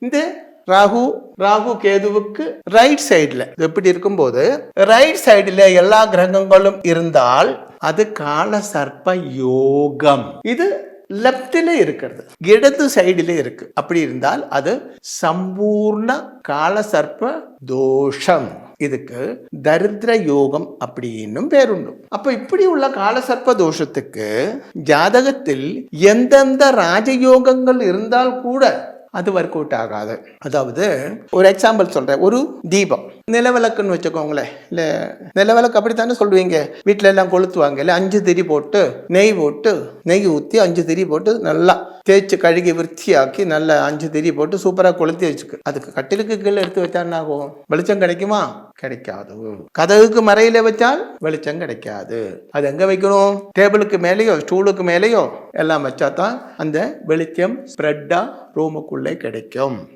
இந்த ராகு கேதுவுக்கு ரைட் சைடுல எப்படி இருக்கும்போது ரைட் சைடுல எல்லா கிரகங்களும் இருந்தால் அது கால சர்ப்ப யோகம். இது லெப்டில இருக்கிறது, இடது சைடில இருக்கு. அப்படி இருந்தால் அது சம்பூர்ண கால சர்ப்ப தோஷம். இதுக்கு தரித்திர யோகம் அப்படின்னு பேருண்டு. அப்ப இப்படி உள்ள காலசர்ப்ப தோஷத்துக்கு ஜாதகத்தில் எந்தெந்த ராஜயோகங்கள் இருந்தால் கூட அது ஒர்க் அவுட் ஆகாது. அதாவது ஒரு எக்ஸாம்பிள் சொல்றேன். ஒரு தீபம் நிலவிளக்குன்னு வச்சுக்கோங்களேன். இல்ல நிலவிளக்கு அப்படித்தானே சொல்லுவீங்க, வீட்டுல எல்லாம் கொளுத்துவாங்க இல்ல, 5 திரி போட்டு நெய் ஊற்றி 5 திரி போட்டு நல்லா தேய்ச்சி கழுகி விருத்தியாக்கி நல்லா 5 திரி போட்டு சூப்பரா கொளுத்தி வச்சுக்கு. அதுக்கு கட்டிலுக்கு கீழே எடுத்து வச்சா என்ன ஆகும்? வெளிச்சம் கிடைக்குமா? கிடைக்காது. கதவுக்கு மறையில வச்சால் வெளிச்சம் கிடைக்காது. அது எங்க வைக்கணும்? டேபிளுக்கு மேலேயோ ஸ்டூலுக்கு மேலேயோ எல்லாம் வச்சா தான் அந்த வெளிச்சம் ஸ்ப்ரெட்டா ரூமுக்குள்ளே கிடைக்கும்.